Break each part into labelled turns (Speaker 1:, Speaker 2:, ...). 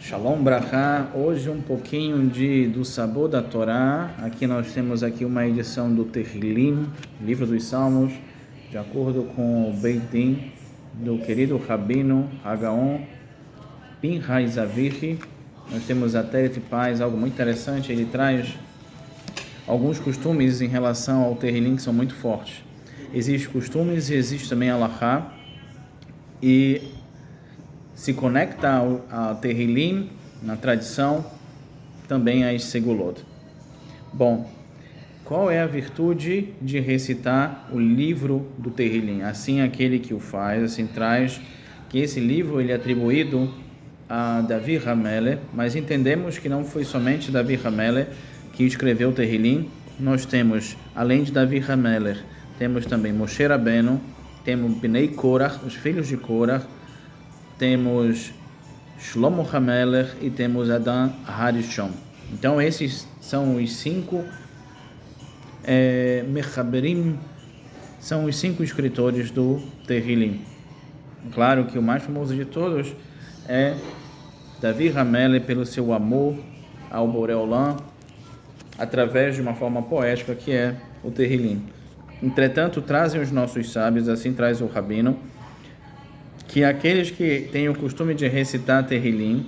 Speaker 1: Shalom Brachá, hoje um pouquinho do sabor da Torá. Aqui nós temos uma edição do Tehillim, livro dos Salmos, de acordo com o Beit Din do querido Rabino Hagaon Pinhas Avichi. Nós temos a Teret Paz, algo muito interessante. Ele traz alguns costumes em relação ao Tehillim que são muito fortes. Existem costumes e existe também a Halachá, e se conecta ao Tehillim, na tradição, também às Segulot. Bom, qual é a virtude de recitar o livro do Tehillim? Assim, aquele que o faz, assim, traz que esse livro ele é atribuído a Davi HaMelech, mas entendemos que não foi somente Davi HaMelech que escreveu o Tehillim. Nós temos, além de Davi HaMelech, temos também Moshe Rabbeinu, temos Bnei Korach, os filhos de Korach, temos Shlomo HaMelech e temos Adam HaRishon. Então esses são os cinco Mechaberim, são os cinco escritores do Tehillim. Claro que o mais famoso de todos é Davi HaMelech, pelo seu amor ao Boré Olam, através de uma forma poética que é o Tehillim. Entretanto, trazem os nossos sábios, assim traz o Rabino, que aqueles que têm o costume de recitar Tehillim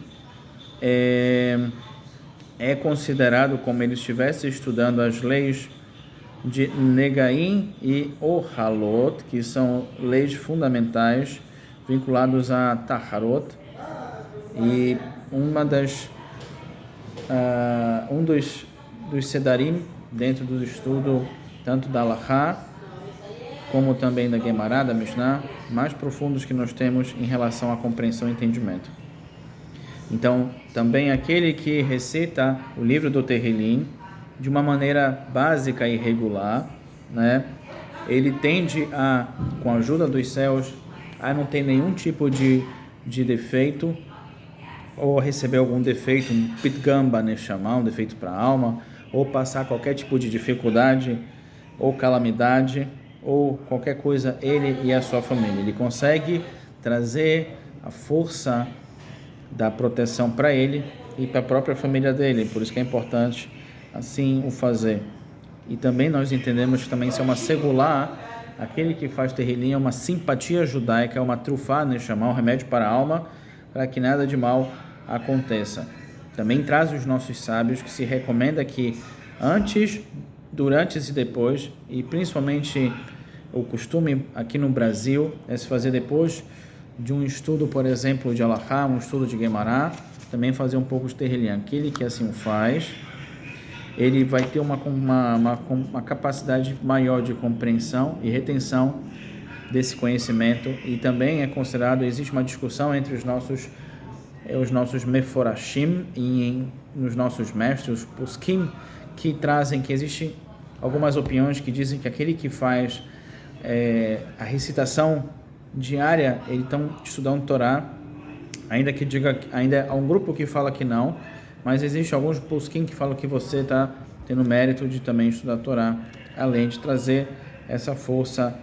Speaker 1: é considerado como eles estivessem estudando as leis de Negaim e Ohalot, que são leis fundamentais vinculadas a Taharot, e um dos Sedarim dentro do estudo tanto da Halachá como também da Gemara, da Mishnah, mais profundos que nós temos em relação à compreensão e entendimento. Então, também aquele que recita o livro do Tehillim de uma maneira básica e regular, né, ele tende a, com a ajuda dos céus, a não ter nenhum tipo de defeito, ou receber algum defeito, um pitgamba neshama, um defeito para a alma, ou passar qualquer tipo de dificuldade ou calamidade, ou qualquer coisa, ele e a sua família. Ele consegue trazer a força da proteção para ele e para a própria família dele. Por isso que é importante assim o fazer. E também nós entendemos que também isso é uma segular, aquele que faz Tehillim é uma simpatia judaica, é uma trufá, né, chamar um remédio para a alma, para que nada de mal aconteça. Também traz os nossos sábios que se recomenda que antes, durante e depois, e principalmente o costume aqui no Brasil é se fazer depois de um estudo, por exemplo, de Halachá, um estudo de Gemara, também fazer um pouco de Tehillim. Aquele que assim o faz, ele vai ter uma capacidade maior de compreensão e retenção desse conhecimento, e também é considerado, existe uma discussão entre os nossos Meforashim e nos nossos mestres, os Poskim, que trazem que existem algumas opiniões que dizem que aquele que faz a recitação diária, eles estão estudando Torá, ainda há um grupo que fala que não, mas existe alguns poskim que falam que você está tendo mérito de também estudar Torá, além de trazer essa força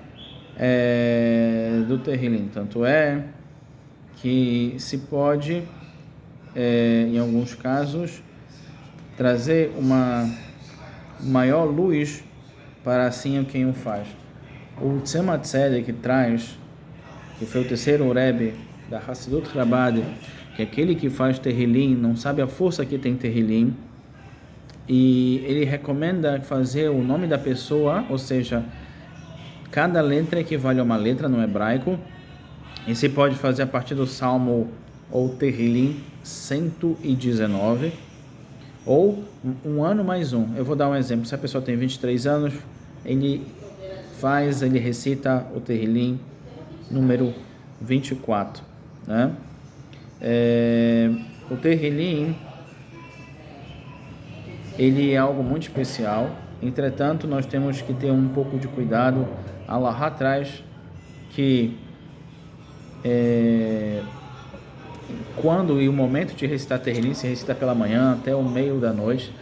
Speaker 1: do Tehillim. Tanto é que se pode, em alguns casos, trazer uma maior luz para assim quem o faz. O Tzemach Tzedek traz, que foi o terceiro Rebbe da Hassidut Chabad, que aquele que faz Tehillim não sabe a força que tem Tehillim, e ele recomenda fazer o nome da pessoa, ou seja, cada letra equivale a uma letra no hebraico, e se pode fazer a partir do Salmo ou Tehillim 119, ou um ano mais um. Eu vou dar um exemplo. Se a pessoa tem 23 anos, ele recita o Tehillim número 24, né? O Tehillim, ele é algo muito especial. Entretanto, nós temos que ter um pouco de cuidado. Allah traz que quando e o momento de recitar Tehillim se recita pela manhã até o meio da noite.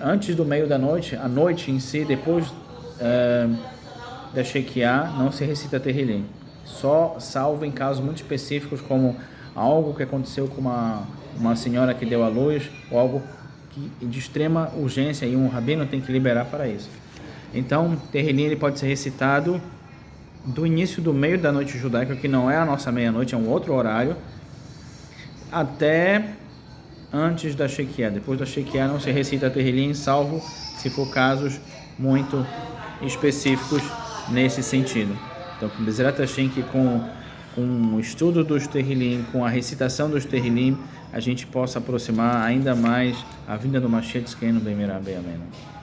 Speaker 1: Antes do meio da noite, à noite em si, depois da Shekiah, não se recita Tehillim. Só salvo em casos muito específicos, como algo que aconteceu com uma senhora que deu à luz, ou algo de extrema urgência e um rabino tem que liberar para isso. Então, Terrilim ele pode ser recitado do início do meio da noite judaica, que não é a nossa meia-noite, é um outro horário, até antes da Shekiah. Depois da Shekiah não se recita Terrilim, salvo se for casos muito específicos nesse sentido. Então, com Bezerrat Hashem, que com o estudo dos Terrilim, com a recitação dos Terrilim, a gente possa aproximar ainda mais a vinda do Mashiach Tzidkenu B'meirat B'Yameinu.